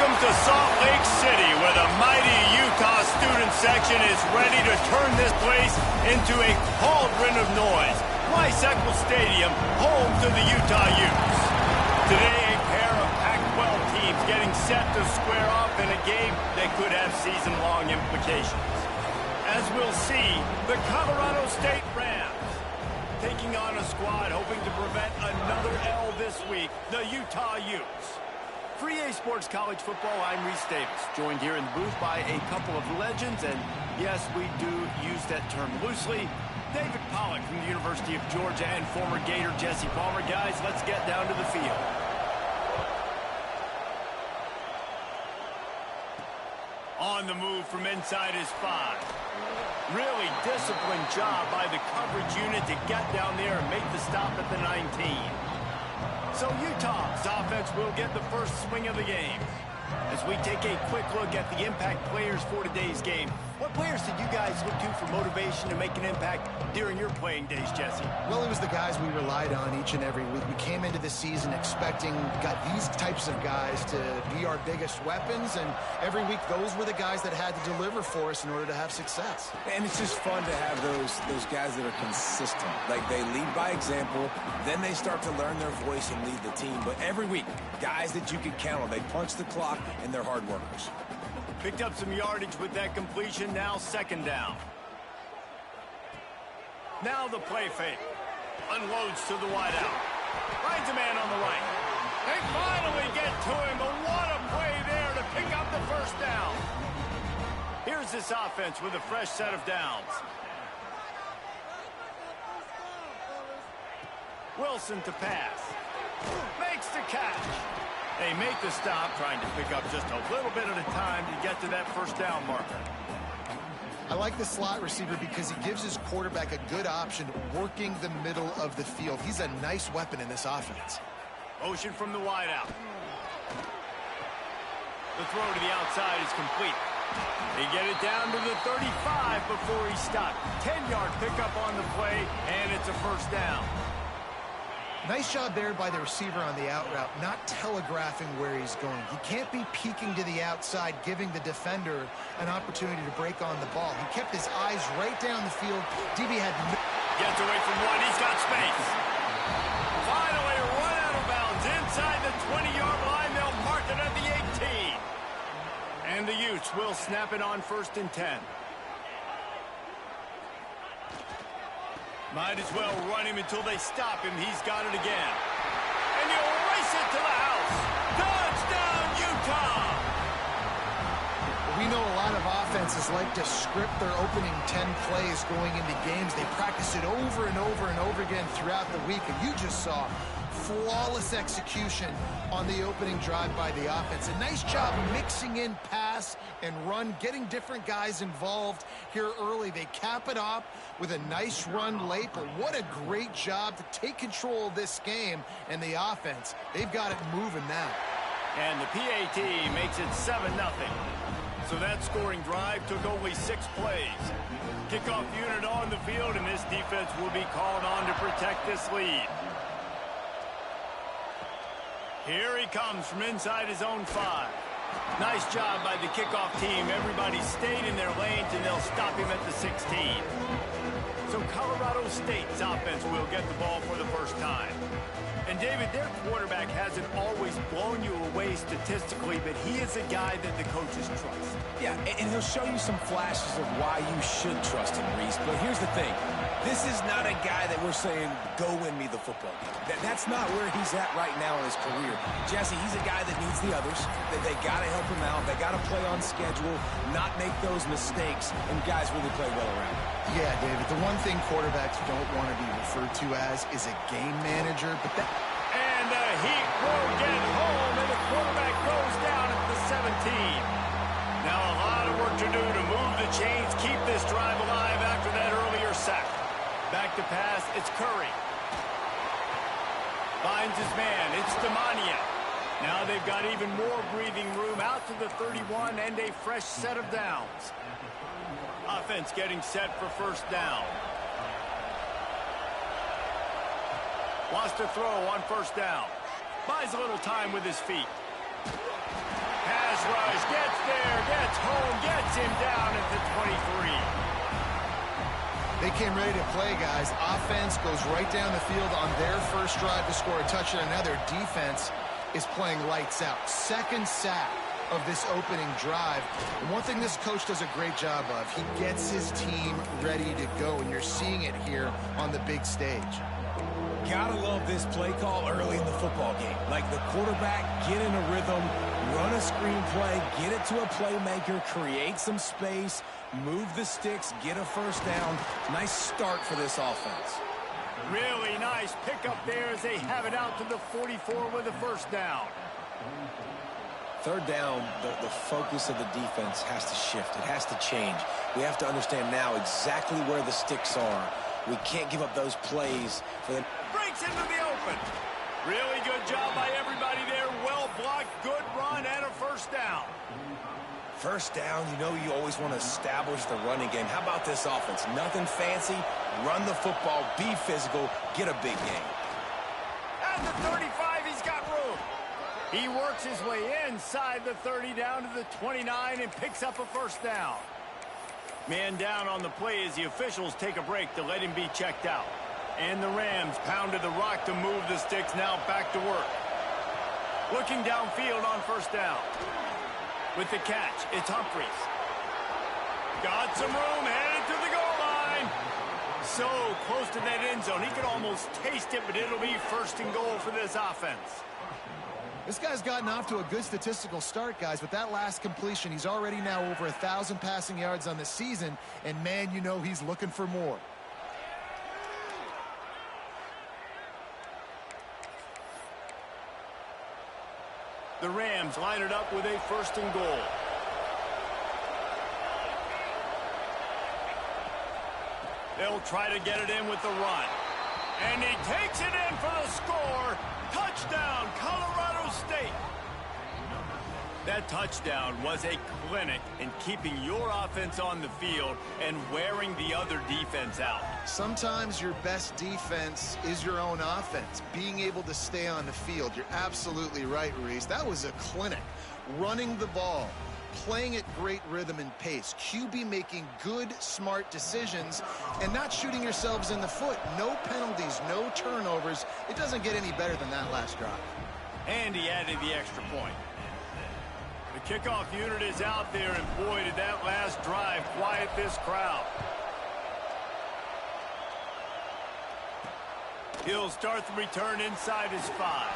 Welcome to Salt Lake City, where the mighty Utah student section is ready to turn this place into a cauldron of noise. Rice Eccles Stadium, home to the Utah Utes. Today, a pair of Pac-12 teams getting set to square off in a game that could have season-long implications. As we'll see, the Colorado State Rams taking on a squad hoping to prevent another L this week, the Utah Utes. For EA Sports College Football, I'm Reese Davis, joined here in the booth by a couple of legends, and yes, we do use that term loosely. David Pollack from the University of Georgia and former Gator Jesse Palmer. Guys, let's get down to the field. On the move from inside his 5. Really disciplined job by the coverage unit to get down there and make the stop at the 19. So Utah's offense will get the first swing of the game. As we take a quick look at the impact players for today's game, what players did you guys look to for motivation to make an impact during your playing days, Jesse? Well, it was the guys we relied on each and every week. We came into the season expecting these types of guys to be our biggest weapons, and every week those were the guys that had to deliver for us in order to have success. And it's just fun to have those guys that are consistent. Like, they lead by example, then they start to learn their voice and lead the team. But every week, guys that you can count on, they punch the clock, and they're hard workers. Picked up some yardage with that completion, now second down. Now the play fake. Unloads to the wideout. Finds a man on the right. They finally get to him, but what a play there to pick up the first down. Here's this offense with a fresh set of downs. Wilson to pass. Makes the catch. They make the stop, trying to pick up just a little bit at a time to get to that first down marker. I like the slot receiver because he gives his quarterback a good option working the middle of the field. He's a nice weapon in this offense. Motion from the wideout. The throw to the outside is complete. They get it down to the 35 before he stopped. 10-yard pickup on the play, and it's a first down. Nice job there by the receiver on the out route, not telegraphing where he's going. He can't be peeking to the outside, giving the defender an opportunity to break on the ball. He kept his eyes right down the field. DB had... Gets away from one. He's got space. Finally run out of bounds inside the 20-yard line. They'll mark it at the 18. And the Utes will snap it on 1st and 10. Might as well run him until they stop him. He's got it again. And he'll race it to the house. Touchdown, Utah! We know a lot of offenses like to script their opening 10 plays going into games. They practice it over and over and over again throughout the week. And you just saw flawless execution on the opening drive by the offense. A nice job mixing in pass and run, getting different guys involved here early. They cap it off with a nice run late, but what a great job to take control of this game. And the offense, they've got it moving now. And the PAT makes it 7-0. So that scoring drive took only 6 plays. Kickoff unit on the field, and this defense will be called on to protect this lead. Here he comes from inside his own 5. Nice job by the kickoff team. Everybody stayed in their lanes, and they'll stop him at the 16. So Colorado State's offense will get the ball for the first time. And, David, their quarterback hasn't always blown you away statistically, but he is a guy that the coaches trust. Yeah, and he'll show you some flashes of why you should trust him, Reese. But here's the thing. This is not a guy that we're saying, go win me the football game. That's not where he's at right now in his career. Jesse, he's a guy that needs the others. They got to help him out. They got to play on schedule, not make those mistakes, and guys really play well around him. Yeah, David, the one thing quarterbacks don't want to be referred to as is a game manager, but that... And the Heat will get home, and the quarterback goes down at the 17. Now a lot of work to do to move the chains, keep this drive alive after that earlier sack. Back to pass, it's Curry. Finds his man, it's Demania. Now they've got even more breathing room out to the 31 and a fresh set of downs. Offense getting set for first down. Wants to throw on first down. Buys a little time with his feet. Pass gets him down at the 23. They came ready to play, guys. Offense goes right down the field on their first drive to score a touchdown. Now their defense is playing lights out. Second sack of this opening drive. And one thing this coach does a great job of, he gets his team ready to go, and you're seeing it here on the big stage. Gotta love this play call early in the football game. Like the quarterback, get in a rhythm, run a screen play, get it to a playmaker, create some space, move the sticks, get a first down. Nice start for this offense. Really nice pickup there as they have it out to the 44 with a first down. Third down, the focus of the defense has to shift. It has to change. We have to understand now exactly where the sticks are. We can't give up those plays for them. Breaks into the open. Really good job by everybody there. Well blocked, good run, and a first down. First down, you know you always want to establish the running game. How about this offense? Nothing fancy. Run the football, be physical, get a big gain. At the 35, he's got room. He works his way inside the 30 down to the 29 and picks up a first down. Man down on the play as the officials take a break to let him be checked out. And the Rams pounded the rock to move the sticks, now back to work. Looking downfield on first down. With the catch, it's Humphries. Got some room, headed to the goal line. So close to that end zone, he could almost taste it, but it'll be first and goal for this offense. This guy's gotten off to a good statistical start, guys. With that last completion, he's already now over 1,000 passing yards on the season, and man, you know he's looking for more. The Rams line it up with a first and goal. They'll try to get it in with the run. And he takes it in for the score. Touchdown, Colorado State. That touchdown was a clinic in keeping your offense on the field and wearing the other defense out. Sometimes your best defense is your own offense, being able to stay on the field. You're absolutely right, Reese. That was a clinic. Running the ball, playing at great rhythm and pace, QB making good, smart decisions, and not shooting yourselves in the foot. No penalties, no turnovers. It doesn't get any better than that last drive. And he added the extra point. The kickoff unit is out there, and boy, did that last drive quiet this crowd. He'll start the return inside his 5.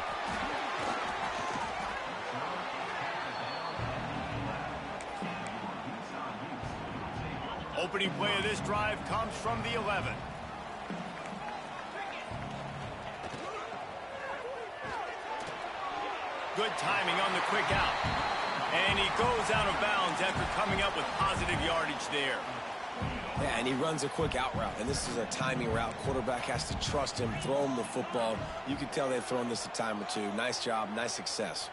Opening play of this drive comes from the 11. Good timing on the quick out. And he goes out of bounds after coming up with positive yardage there. Yeah, and he runs a quick out route, and this is a timing route. Quarterback has to trust him, throw him the football. You can tell they've thrown this a time or two. Nice job, nice success.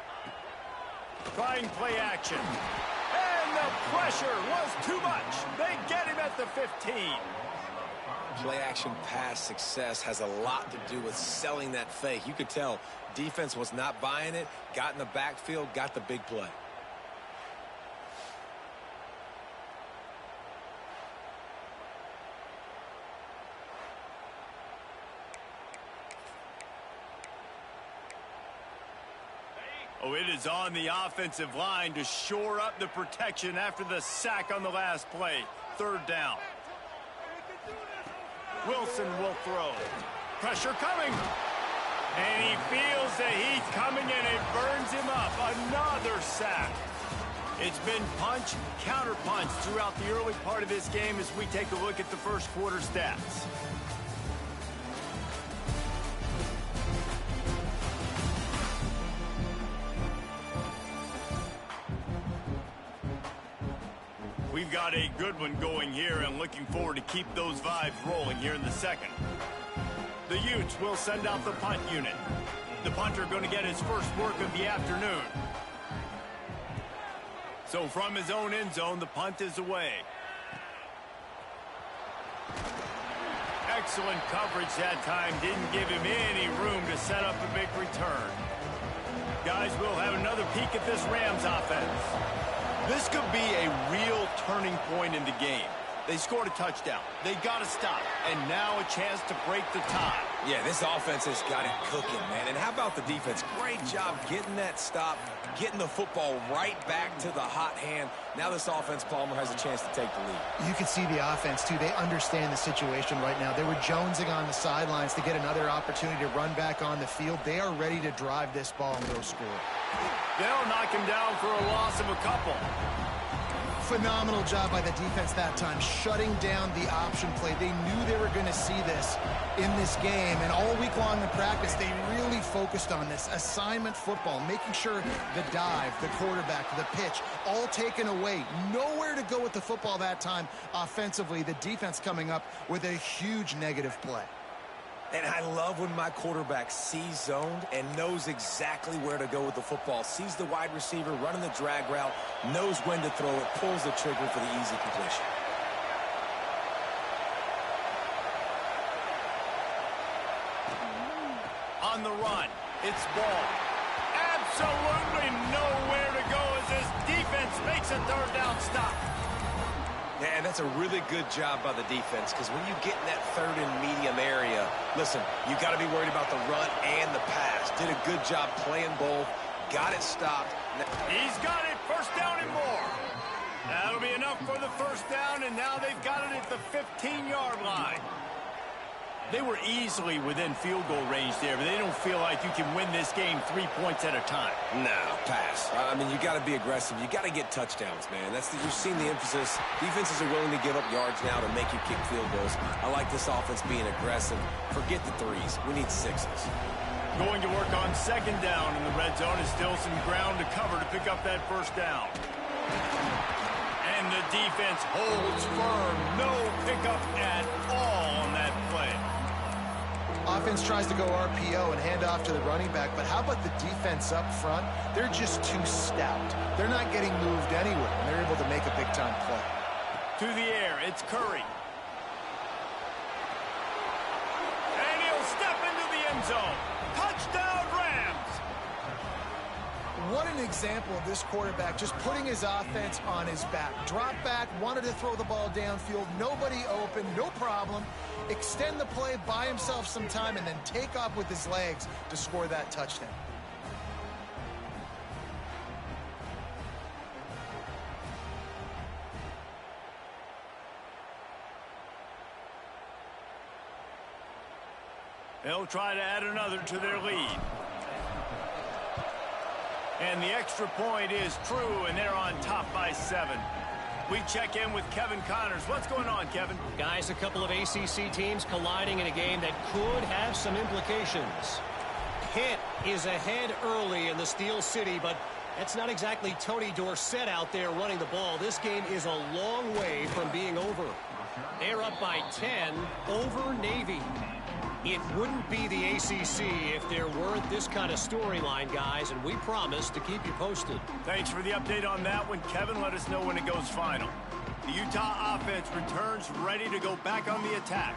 Trying play action. And the pressure was too much. They get him at the 15. Play action pass success has a lot to do with selling that fake. You could tell defense was not buying it, got in the backfield, got the big play. Oh, it is on the offensive line to shore up the protection after the sack on the last play. Third down. Wilson will throw. Pressure coming. And he feels the heat coming and it burns him up. Another sack. It's been punch, counter punch throughout the early part of this game as we take a look at the first quarter stats. We've got a good one going here and looking forward to keep those vibes rolling here in the second. The Utes will send out the punt unit. The punter going to get his first work of the afternoon. So from his own end zone, the punt is away. Excellent coverage that time. Didn't give him any room to set up a big return. Guys, we'll have another peek at this Rams offense. This could be a real turning point in the game. They scored a touchdown. They got to stop. And now a chance to break the tie. Yeah, this offense has got it cooking, man. And how about the defense? Great job getting that stop, getting the football right back to the hot hand. Now this offense, Palmer, has a chance to take the lead. You can see the offense, too. They understand the situation right now. They were jonesing on the sidelines to get another opportunity to run back on the field. They are ready to drive this ball and go score. They'll knock him down for a loss of a couple. Phenomenal job by the defense that time, shutting down the option play. They knew they were going to see this in this game, and all week long in practice, they really focused on this assignment football, making sure the dive, the quarterback, the pitch, all taken away. Nowhere to go with the football that time offensively. The defense coming up with a huge negative play. And I love when my quarterback sees zoned and knows exactly where to go with the football. Sees the wide receiver running the drag route, knows when to throw it, pulls the trigger for the easy completion. On the run, it's ball. Absolutely nowhere to go as this defense makes a third down stop. Yeah, and that's a really good job by the defense, because when you get in that third and medium area, listen, you got to be worried about the run and the pass. Did a good job playing both, got it stopped. He's got it, first down and more. That'll be enough for the first down, and now they've got it at the 15-yard line. They were easily within field goal range there, but they don't feel like you can win this game 3 points at a time. No, pass. I mean, you got to be aggressive. You got to get touchdowns, man. You've seen the emphasis. Defenses are willing to give up yards now to make you kick field goals. I like this offense being aggressive. Forget the threes. We need sixes. Going to work on second down in the red zone is still some ground to cover to pick up that first down. And the defense holds firm. No pickup at all on that play. Offense tries to go RPO and hand off to the running back, but how about the defense up front? They're just too stout. They're not getting moved anywhere, and they're able to make a big-time play. To the air, it's Curry. And he'll step into the end zone. Touchdown, Rams! What an example of this quarterback just putting his offense on his back. Drop back, wanted to throw the ball downfield, nobody open, no problem. Extend the play, buy himself some time, and then take off with his legs to score that touchdown. They'll try to add another to their lead. And the extra point is true, and they're on top by 7. We check in with Kevin Connors. What's going on, Kevin? Guys, a couple of ACC teams colliding in a game that could have some implications. Pitt is ahead early in the Steel City, but that's not exactly Tony Dorsett out there running the ball. This game is a long way from being over. They're up by 10 over Navy. It wouldn't be the ACC if there weren't this kind of storyline, guys, and we promise to keep you posted. Thanks for the update on that one, Kevin. Let us know when it goes final. The Utah offense returns ready to go back on the attack.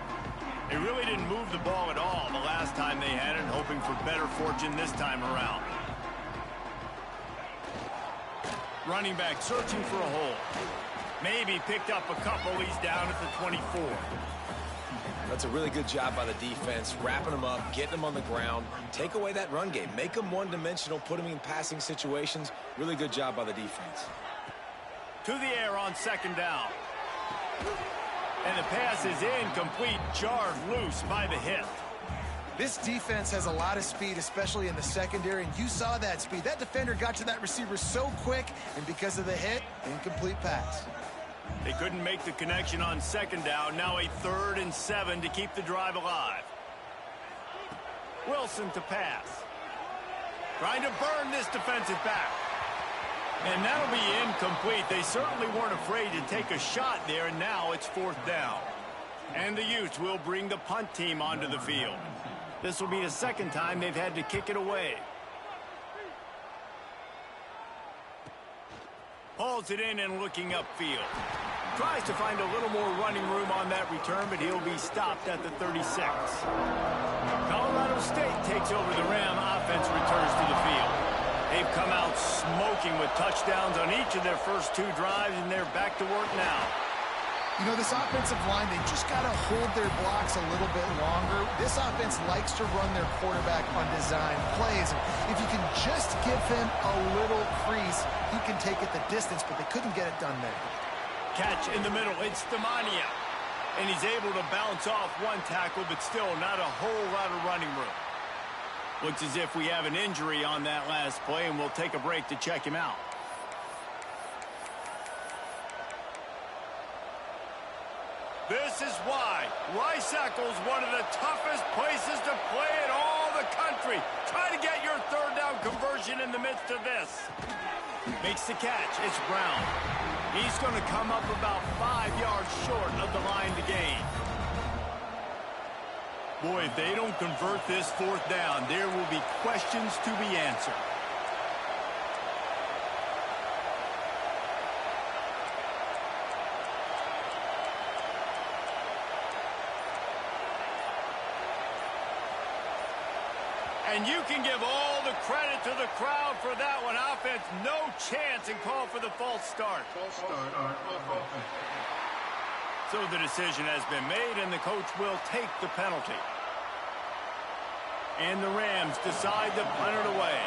They really didn't move the ball at all the last time they had it, hoping for better fortune this time around. Running back searching for a hole. Maybe picked up a couple. He's down at the 24. That's a really good job by the defense, wrapping them up, getting them on the ground. Take away that run game. Make them one-dimensional, put them in passing situations. Really good job by the defense. To the air on second down. And the pass is incomplete, jarred loose by the hit. This defense has a lot of speed, especially in the secondary, and you saw that speed. That defender got to that receiver so quick, and because of the hit, incomplete pass. They couldn't make the connection on second down. Now a 3rd and 7 to keep the drive alive. Wilson to pass. Trying to burn this defensive back. And that'll be incomplete. They certainly weren't afraid to take a shot there, and now it's 4th down. And the Utes will bring the punt team onto the field. This will be the second time they've had to kick it away. Hauls it in and looking upfield. Tries to find a little more running room on that return, but he'll be stopped at the 36. Colorado State takes over the Ram. Offense returns to the field. They've come out smoking with touchdowns on each of their first 2 drives, and they're back to work now. You know, this offensive line, they just got to hold their blocks a little bit longer. This offense likes to run their quarterback on design plays. And if you can just give him a little crease, he can take it the distance, but they couldn't get it done there. Catch in the middle. It's Stamania. And he's able to bounce off 1 tackle, but still not a whole lot of running room. Looks as if we have an injury on that last play, and we'll take a break to check him out. This is why Rice-Eccles, one of the toughest places to play in all the country. Try to get your 3rd down conversion in the midst of this. Makes the catch. It's Brown. He's going to come up about 5 yards short of the line to gain. Boy, if they don't convert this 4th down, there will be questions to be answered. And you can give all the credit to the crowd for that one. Offense, no chance, and call for the false start. So the decision has been made, and the coach will take the penalty. And the Rams decide to punt it away.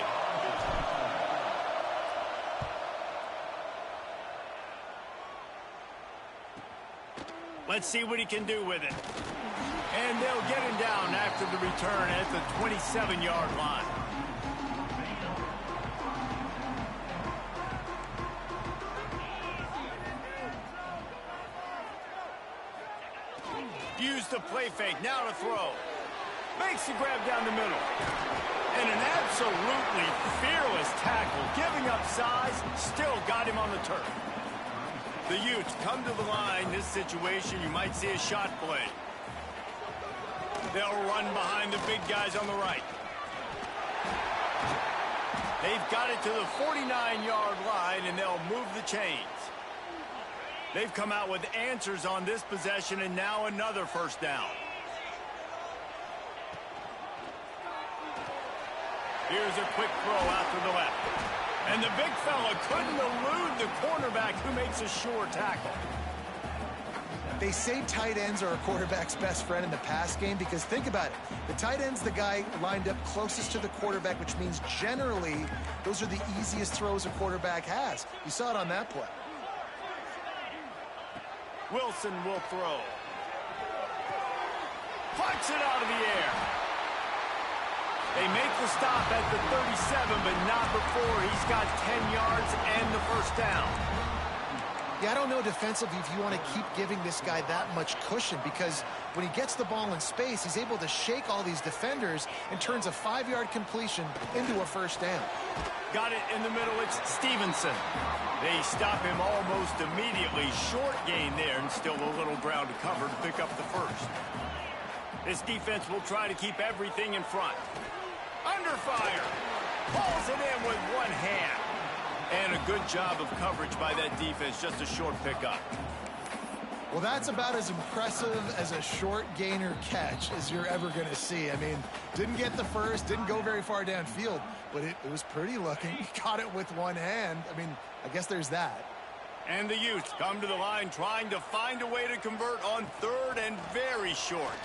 Let's see what he can do with it. And they'll get him down after the return at the 27-yard line. Use the play fake, now to throw. Makes the grab down the middle. And an absolutely fearless tackle, giving up size, still got him on the turf. The Utes come to the line. This situation, you might see a shot play. They'll run behind the big guys on the right. They've got it to the 49-yard line, and they'll move the chains. They've come out with answers on this possession, and now another 1st down. Here's a quick throw out to the left. And the big fella couldn't elude the cornerback who makes a sure tackle. They say tight ends are a quarterback's best friend in the pass game because think about it. The tight end's the guy lined up closest to the quarterback, which means generally those are the easiest throws a quarterback has. You saw it on that play. Wilson will throw. Plucks it out of the air. They make the stop at the 37, but not before he's got 10 yards and the 1st down. Yeah, I don't know defensively if you want to keep giving this guy that much cushion because when he gets the ball in space, he's able to shake all these defenders and turns a 5-yard completion into a 1st down. Got it in the middle. It's Stevenson. They stop him almost immediately. Short gain there and still a little ground to cover to pick up the 1st. This defense will try to keep everything in front. Under fire. Pulls it in with 1 hand. And a good job of coverage by that defense. Just a short pickup. Well, that's about as impressive as a short gainer catch as you're ever going to see. I mean, didn't get the 1st, didn't go very far downfield, but it was pretty lucky. He caught it with 1 hand. I mean, I guess there's that. And the Utes come to the line trying to find a way to convert on 3rd and very short.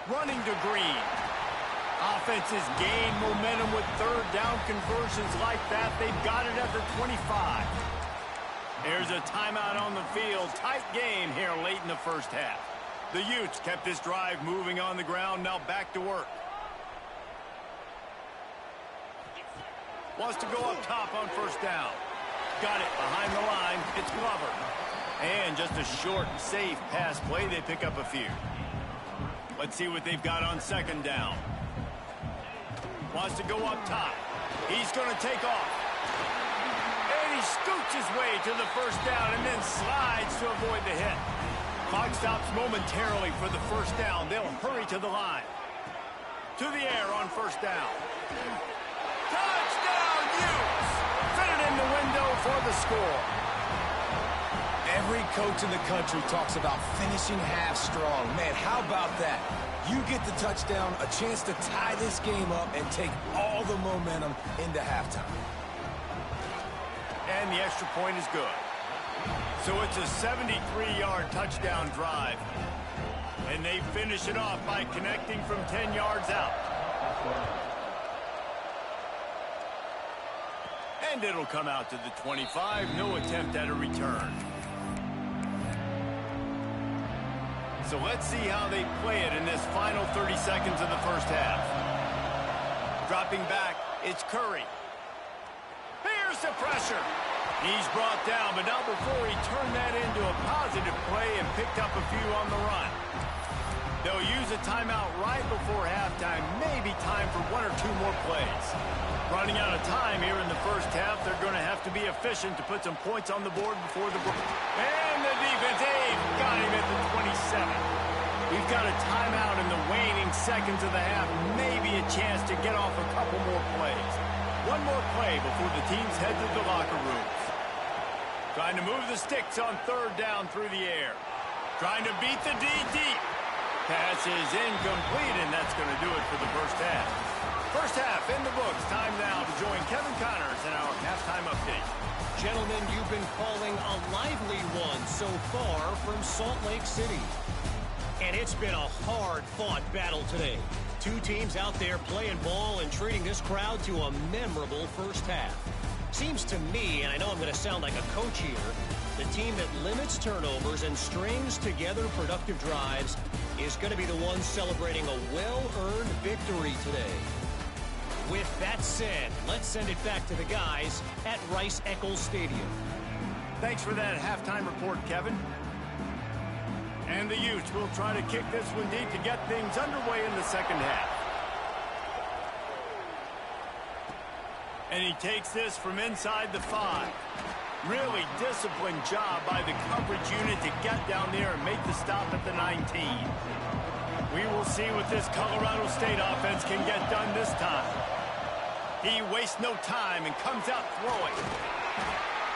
Running to Green. Offenses gain momentum with 3rd down conversions like that. They've got it at the 25. There's a timeout on the field. Tight game here late in the 1st half. The Utes kept this drive moving on the ground. Now back to work. Wants to go up top on 1st down. Got it behind the line. It's Glover. And just a short, safe pass play. They pick up a few. Let's see what they've got on 2nd down. Wants to go up top. He's going to take off. And he scoots his way to the 1st down and then slides to avoid the hit. Clock stops momentarily for the 1st down. They'll hurry to the line. To the air on 1st down. Touchdown, Utes! Fit it in the window for the score. Every coach in the country talks about finishing half strong. Man, how about that? You get the touchdown, a chance to tie this game up and take all the momentum into halftime. And the extra point is good. So it's a 73-yard touchdown drive. And they finish it off by connecting from 10 yards out. And it'll come out to the 25. No attempt at a return. So let's see how they play it in this final 30 seconds of the first half. Dropping back, it's Curry. Here's the pressure. He's brought down, but not before he turned that into a positive play and picked up a few on the run. They'll use a timeout right before halftime, maybe time for one or two more plays. Running out of time here in the first half, they're going to have to be efficient to put some points on the board before the break. And the defense, got him at the 27. We've got a timeout in the waning seconds of the half, maybe a chance to get off a couple more plays. One more play before the teams head to the locker rooms. Trying to move the sticks on third down through the air. Trying to beat the D deep. Pass is incomplete, and that's going to do it for the first half. First half in the books. Time now to join Kevin Connors in our halftime update. Gentlemen, you've been calling a lively one so far from Salt Lake City. And it's been a hard-fought battle today. Two teams out there playing ball and treating this crowd to a memorable first half. Seems to me, and I know I'm going to sound like a coach here, the team that limits turnovers and strings together productive drives is going to be the one celebrating a well-earned victory today. With that said, let's send it back to the guys at Rice-Eccles Stadium. Thanks for that halftime report, Kevin. And the Utes will try to kick this one deep to get things underway in the second half. And he takes this from inside the 5. Really disciplined job by the coverage unit to get down there and make the stop at the 19. We will see what this Colorado State offense can get done this time. He wastes no time and comes out throwing.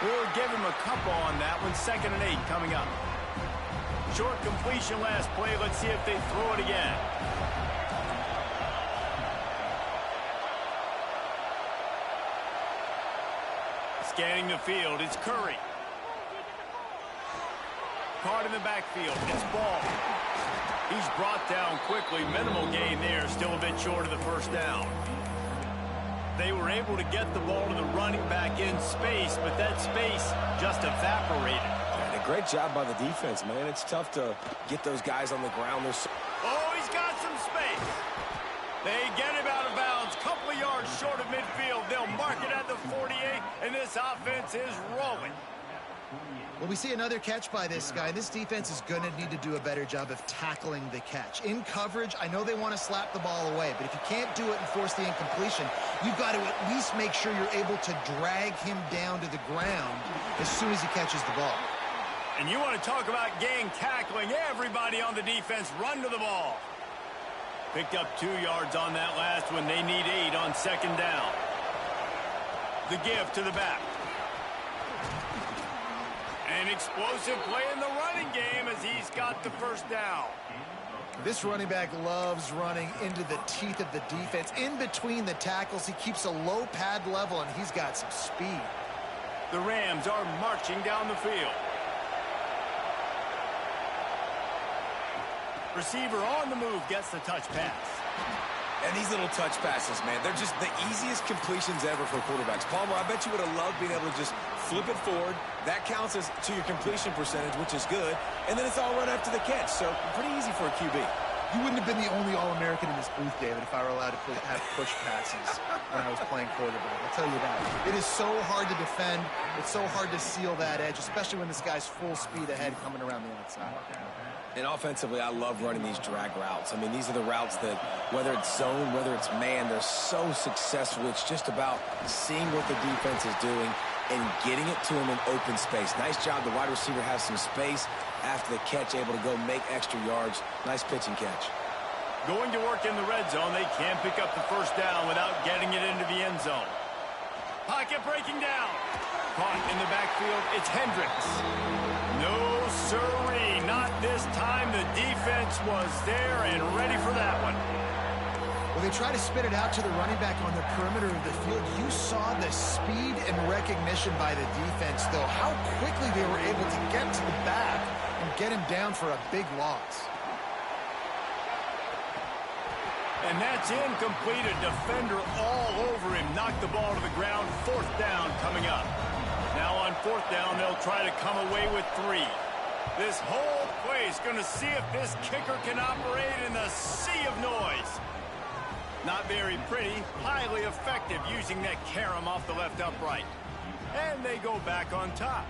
We'll give him a couple on that one. 2nd and 8 coming up. Short completion last play. Let's see if they throw it again. Scanning the field, it's Curry. Card in the backfield, it's Ball. He's brought down quickly. Minimal gain there, still a bit short of the first down. They were able to get the ball to the running back in space, but that space just evaporated. And a great job by the defense, man. It's tough to get those guys on the ground. Oh, he's got some space. They get him out of bounds, couple of yards short of midfield. They'll mark it at the 48, and this offense is rolling. Well, we see another catch by this guy. This defense is going to need to do a better job of tackling the catch. In coverage, I know they want to slap the ball away, but if you can't do it and force the incompletion, you've got to at least make sure you're able to drag him down to the ground as soon as he catches the ball. And you want to talk about gang tackling. Everybody on the defense run to the ball. Picked up 2 yards on that last one. They need 8 on 2nd down. The give to the back. An explosive play in the running game as he's got the first down. This running back loves running into the teeth of the defense. In between the tackles, he keeps a low pad level, and he's got some speed. The Rams are marching down the field. Receiver on the move gets the touch pass. And these little touch passes, man, they're just the easiest completions ever for quarterbacks. Palmer, I bet you would have loved being able to just flip it forward. That counts as to your completion percentage, which is good. And then it's all run after the catch, so pretty easy for a QB. You wouldn't have been the only All-American in this booth, David, if I were allowed to have push passes when I was playing quarterback. I'll tell you that. It is so hard to defend. It's so hard to seal that edge, especially when this guy's full speed ahead coming around the outside. And offensively, I love running these drag routes. I mean, these are the routes that, whether it's zone, whether it's man, they're so successful. It's just about seeing what the defense is doing and getting it to him in open space. Nice job. The wide receiver has some space after the catch, able to go make extra yards. Nice pitch and catch. Going to work in the red zone. They can't pick up the first down without getting it into the end zone. Pocket breaking down. punt in the backfield. It's Hendricks. No, sirree, not this time. The defense was there and ready for that one. Well, they try to spit it out to the running back on the perimeter of the field. You saw the speed and recognition by the defense, though, how quickly they were able to get to the back and get him down for a big loss. And that's incomplete. A defender all over him. Knocked the ball to the ground. 4th down coming up. Now on 4th down, they'll try to come away with 3. This whole play is going to see if this kicker can operate in the sea of noise. Not very pretty, highly effective using that carom off the left upright. And they go back on top.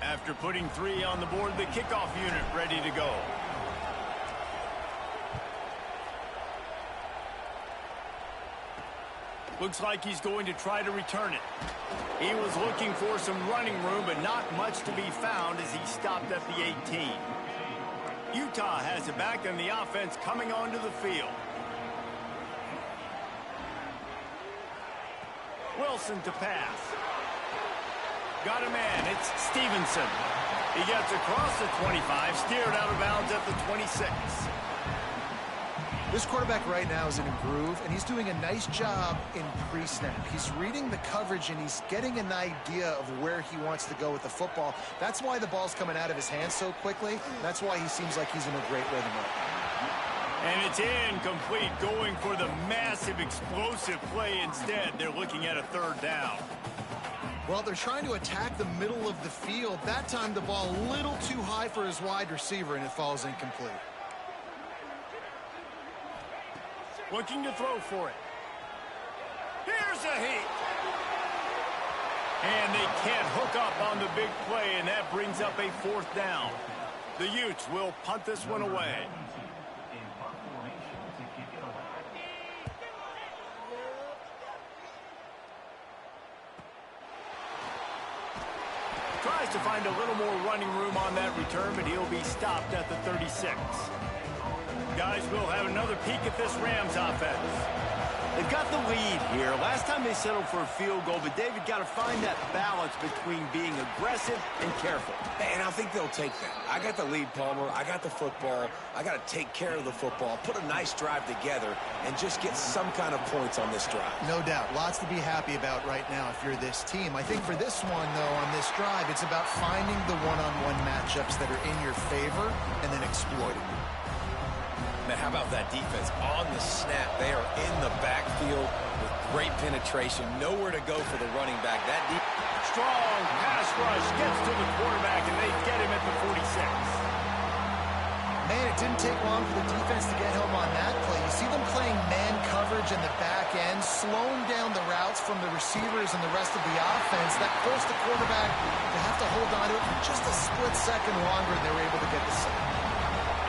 After putting 3 on the board, the kickoff unit ready to go. Looks like he's going to try to return it. He was looking for some running room, but not much to be found as he stopped at the 18. Utah has it back and the offense coming onto the field. Wilson to pass. Got a man. It's Stevenson. He gets across the 25, steered out of bounds at the 26. This quarterback right now is in a groove, and he's doing a nice job in pre-snap. He's reading the coverage, and he's getting an idea of where he wants to go with the football. That's why the ball's coming out of his hands so quickly. That's why he seems like he's in a great rhythm right now. And it's incomplete, going for the massive, explosive play instead. They're looking at a 3rd down. Well, they're trying to attack the middle of the field. That time, the ball a little too high for his wide receiver, and it falls incomplete. Looking to throw for it. Here's a heat. And they can't hook up on the big play, and that brings up a 4th down. The Utes will punt this one away. Tries to find a little more running room on that return, but he'll be stopped at the 36. Guys, we'll have another peek at this Rams offense. They've got the lead here. Last time they settled for a field goal, but David got to find that balance between being aggressive and careful. And I think they'll take that. I got the lead, Palmer. I got the football. I got to take care of the football, put a nice drive together, and just get some kind of points on this drive. No doubt. Lots to be happy about right now if you're this team. I think for this one, though, on this drive, it's about finding the one-on-one matchups that are in your favor and then exploiting them. Man, how about that defense on the snap? They are in the backfield with great penetration. Nowhere to go for the running back. That deep. Strong pass rush gets to the quarterback, and they get him at the 46. Man, it didn't take long for the defense to get home on that play. You see them playing man coverage in the back end, slowing down the routes from the receivers and the rest of the offense. That forced the quarterback to have to hold on to it for just a split second longer, and they were able to get the sack.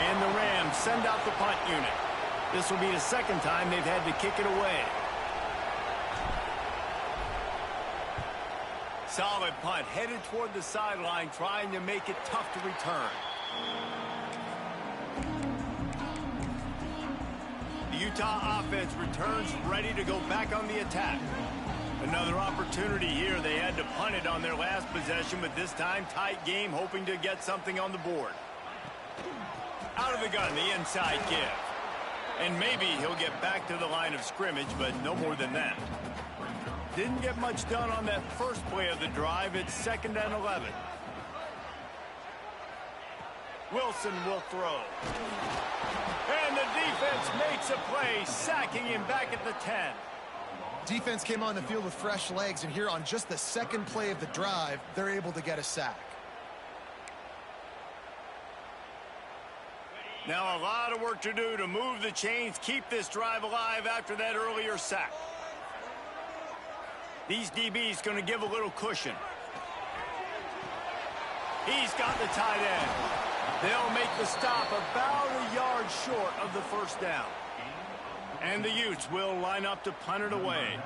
And the Rams send out the punt unit. This will be the 2nd time they've had to kick it away. Solid punt, headed toward the sideline, trying to make it tough to return. The Utah offense returns ready to go back on the attack. Another opportunity here. They had to punt it on their last possession, but this time tight game, hoping to get something on the board. Out of the gun, the inside give. And maybe he'll get back to the line of scrimmage, but no more than that. Didn't get much done on that first play of the drive. It's 2nd and 11. Wilson will throw. And the defense makes a play, sacking him back at the 10. Defense came on the field with fresh legs, and here on just the 2nd play of the drive, they're able to get a sack. Now a lot of work to do to move the chains, keep this drive alive after that earlier sack. These DBs going to give a little cushion. He's got the tight end. They'll make the stop about a yard short of the 1st down. And the Utes will line up to punt it away.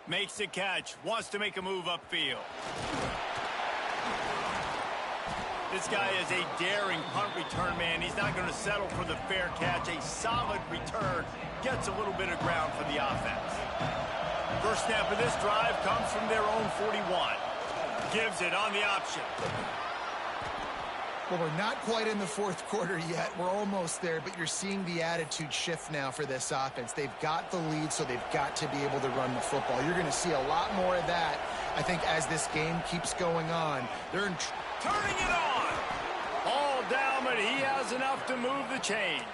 Makes the catch, wants to make a move upfield. This guy is a daring punt return man. He's not going to settle for the fair catch. A solid return gets a little bit of ground for the offense. First snap of this drive comes from their own 41. Gives it on the option. Well, we're not quite in the fourth quarter yet. We're almost there, but you're seeing the attitude shift now for this offense. They've got the lead, so they've got to be able to run the football. You're going to see a lot more of that, I think, as this game keeps going on. They're turning it on. All down, but he has enough to move the chains.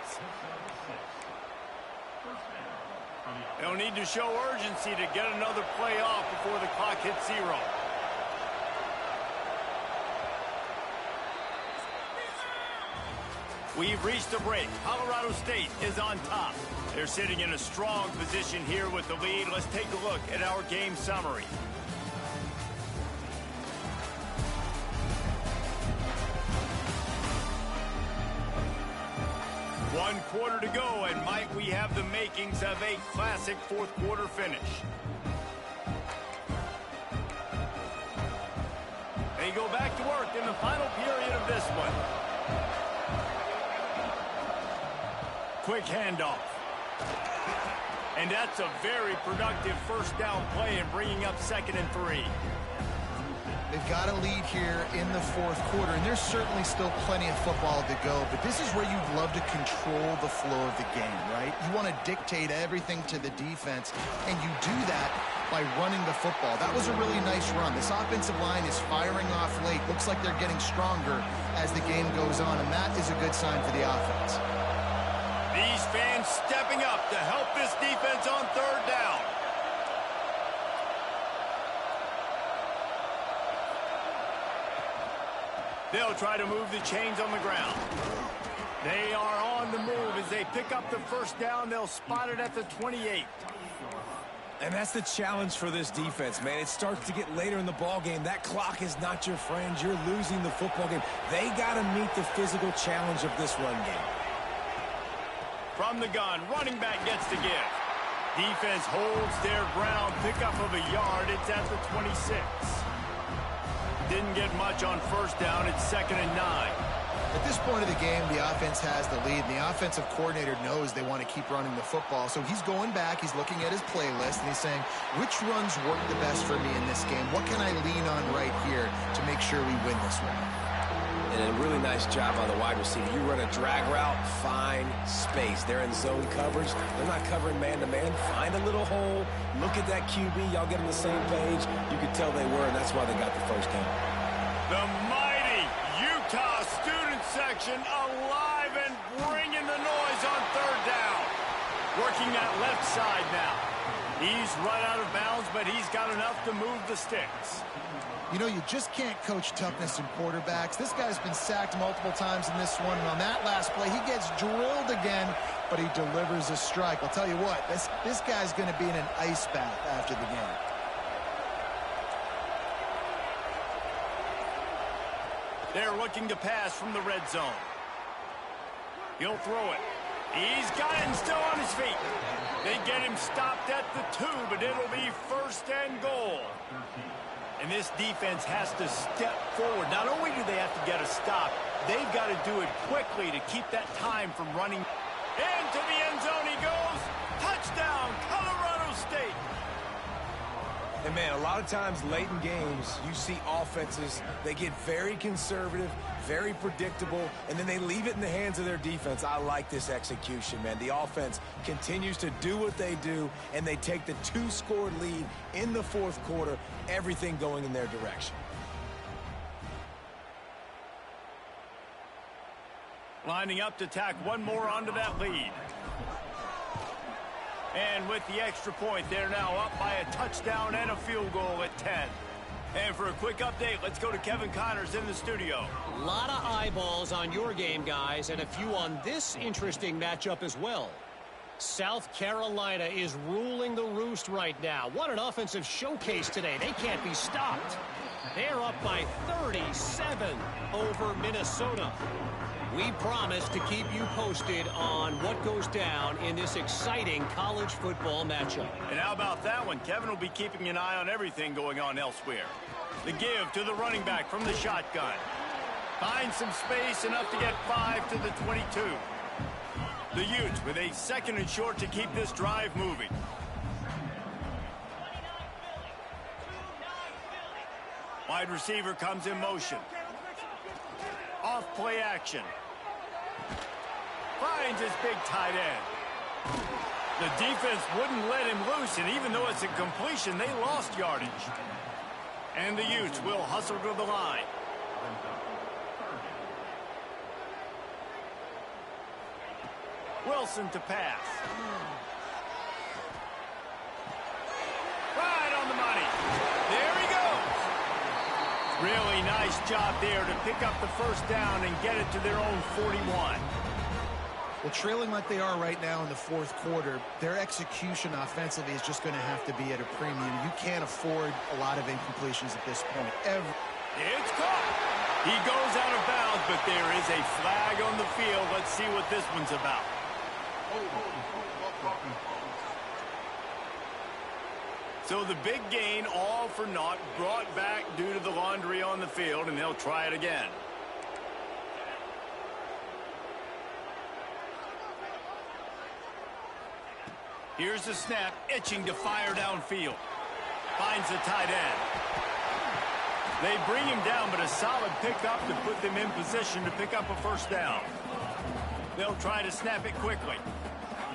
They'll need to show urgency to get another play off before the clock hits 0. We've reached a break. Colorado State is on top. They're sitting in a strong position here with the lead. Let's take a look at our game summary. One quarter to go, and might we have the makings of a classic fourth quarter finish. They go back to work in the final period of this one. Quick handoff. And that's a very productive first down play in bringing up 2nd and 3. They've got a lead here in the fourth quarter, and there's certainly still plenty of football to go, but this is where you'd love to control the flow of the game, right? You want to dictate everything to the defense, and you do that by running the football. That was a really nice run. This offensive line is firing off late. Looks like they're getting stronger as the game goes on, and that is a good sign for the offense. These fans stepping up to help this defense on 3rd down. They'll try to move the chains on the ground. They are on the move as they pick up the first down. They'll spot it at the 28. And that's the challenge for this defense, man. It starts to get later in the ball game. That clock is not your friend. You're losing the football game. They got to meet the physical challenge of this run game. From the gun, running back gets the give. Defense holds their ground. Pickup of a yard. It's at the 26. Didn't get much on first down. It's 2nd and 9. At this point of the game, the offense has the lead, and the offensive coordinator knows they want to keep running the football. So he's going back, he's looking at his playlist, and he's saying, which runs work the best for me in this game? What can I lean on right here to make sure we win this one? And a really nice job by the wide receiver. You run a drag route, find space. They're in zone coverage. They're not covering man-to-man. Find a little hole. Look at that QB. Y'all get on the same page. You could tell they were, and that's why they got the first down. The mighty Utah student section alive and bringing the noise on 3rd down. Working that left side now. He's right out of bounds, but he's got enough to move the sticks. You know, you just can't coach toughness in quarterbacks. This guy's been sacked multiple times in this one, and on that last play, he gets drilled again, but he delivers a strike. I'll tell you what, this guy's going to be in an ice bath after the game. They're looking to pass from the red zone. He'll throw it. He's got it and still on his feet. They get him stopped at the 2, but it'll be 1st and goal. And this defense has to step forward. Not only do they have to get a stop, they've got to do it quickly to keep that time from running. Into the end zone he goes. Touchdown, Colorado State. And, man, a lot of times late in games, you see offenses, they get very conservative, very predictable, and then they leave it in the hands of their defense. I like this execution, man. The offense continues to do what they do, and they take the 2-score lead in the fourth quarter, everything going in their direction. Lining up to tack one more onto that lead. And with the extra point, they're now up by a touchdown and a field goal at 10. And for a quick update, let's go to Kevin Connors in the studio. A lot of eyeballs on your game, guys, and a few on this interesting matchup as well. South Carolina is ruling the roost right now. What an offensive showcase today. They can't be stopped. They're up by 37 over Minnesota. We promise to keep you posted on what goes down in this exciting college football matchup. And how about that one? Kevin will be keeping an eye on everything going on elsewhere. The give to the running back from the shotgun. Finds some space, enough to get 5 to the 22. The Utes with a 2nd and short to keep this drive moving. Wide receiver comes in motion. Off play action. Finds his big tight end. The defense wouldn't let him loose, and even though it's a completion, they lost yardage. And the Utes will hustle to the line. Wilson to pass. Right on the money. There he goes. Really nice job there to pick up the first down and get it to their own 41. Well, trailing like they are right now in the 4th quarter, their execution offensively is just going to have to be at a premium. You can't afford a lot of incompletions at this point. It's caught. He goes out of bounds, but there is a flag on the field. Let's see what this one's about. So the big gain, all for naught, brought back due to the laundry on the field, and they'll try it again. Here's the snap, itching to fire downfield. Finds the tight end. They bring him down, but a solid pickup to put them in position to pick up a first down. They'll try to snap it quickly.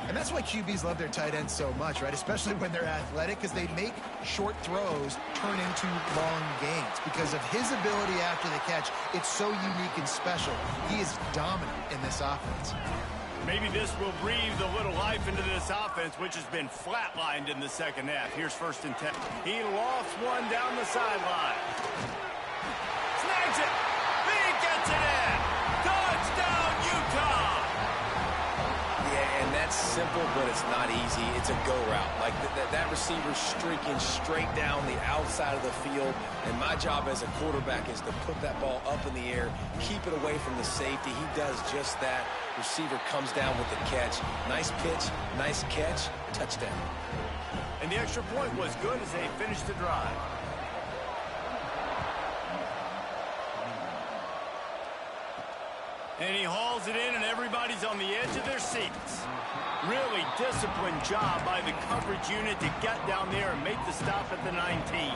And that's why QBs love their tight ends so much, right? Especially when they're athletic, because they make short throws turn into long gains. Because of his ability after the catch, it's so unique and special. He is dominant in this offense. Maybe this will breathe a little life into this offense, which has been flatlined in the 2nd half. Here's 1st and 10. He lost one down the sideline. Snags it. He gets it in. Touchdown, Utah. Yeah, and that's simple, but it's not easy. It's a go route. Like that receiver streaking straight down the outside of the field. And my job as a quarterback is to put that ball up in the air, keep it away from the safety. He does just that. Receiver comes down with the catch. Nice pitch, nice catch, touchdown. And the extra point was good as they finished the drive. And he hauls it in, and everybody's on the edge of their seats. Really disciplined job by the coverage unit to get down there and make the stop at the 19.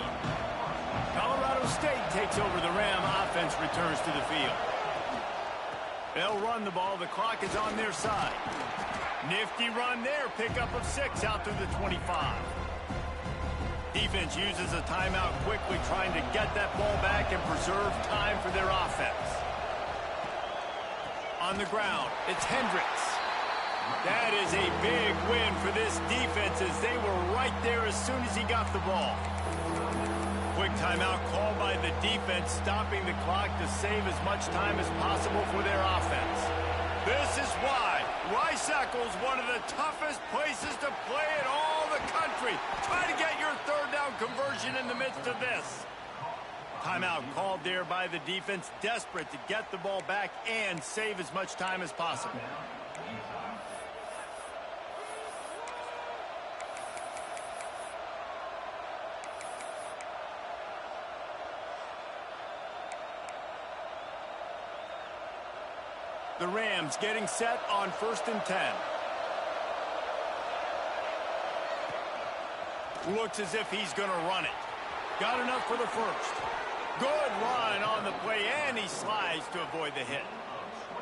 Colorado State takes over the Ram. Offense returns to the field. They'll run the ball. The clock is on their side. Nifty run there. Pickup of 6 out to the 25. Defense uses a timeout quickly, trying to get that ball back and preserve time for their offense. On the ground, it's Hendricks. That is a big win for this defense, as they were right there as soon as he got the ball. Quick timeout called by the defense, stopping the clock to save as much time as possible for their offense. This is why Rice-Eccles, one of the toughest places to play in all the country. Try to get your 3rd down conversion in the midst of this. Timeout called there by the defense, desperate to get the ball back and save as much time as possible. The Rams getting set on 1st and 10. Looks as if he's going to run it. Got enough for the first. Good run on the play, and he slides to avoid the hit.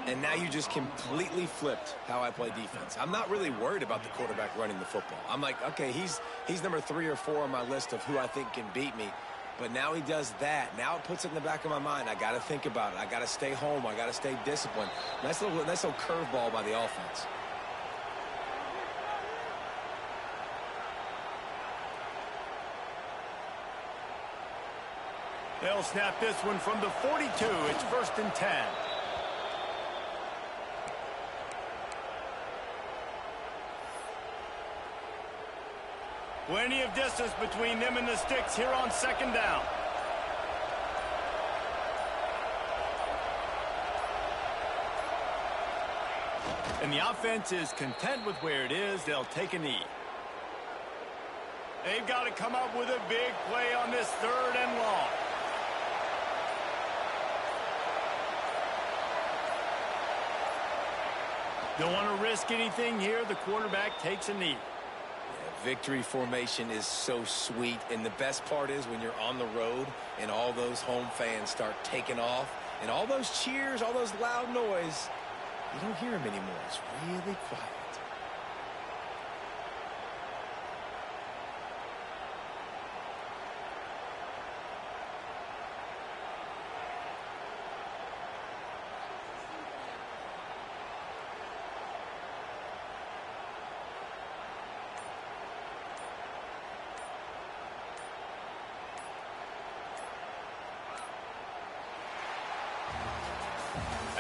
And now you just completely flipped how I play defense. I'm not really worried about the quarterback running the football. I'm like, okay, he's number 3 or 4 on my list of who I think can beat me. But now he does that. Now it puts it in the back of my mind. I got to think about it. I got to stay home. I got to stay disciplined. Nice little curveball by the offense. They'll snap this one from the 42. It's 1st and 10. Plenty of distance between them and the sticks here on 2nd down. And the offense is content with where it is. They'll take a knee. They've got to come up with a big play on this 3rd and long. Don't want to risk anything here. The quarterback takes a knee. Victory formation is so sweet, and the best part is when you're on the road and all those home fans start taking off, and all those cheers, all those loud noise, you don't hear them anymore. It's really quiet.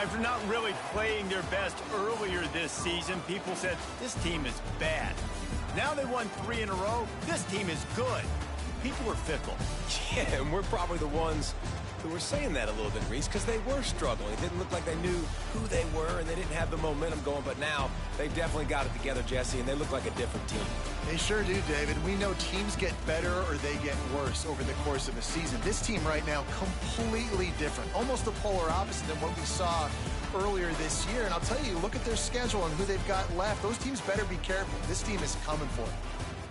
After not really playing their best earlier this season, people said this team is bad. Now they won 3 in a row. This team is good. People are fickle. Yeah, and we're probably the ones who were saying that a little bit, Reese, because they were struggling. It didn't look like they knew who they were, and they didn't have the momentum going. But now they've definitely got it together, Jesse, and they look like a different team. They sure do, David. We know teams get better or they get worse over the course of a season. This team right now, completely different. Almost the polar opposite than what we saw earlier this year. And I'll tell you, look at their schedule and who they've got left. Those teams better be careful. This team is coming for it.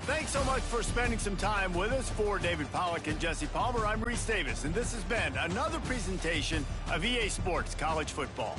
Thanks so much for spending some time with us. For David Pollack and Jesse Palmer, I'm Reese Davis, and this has been another presentation of EA Sports College Football.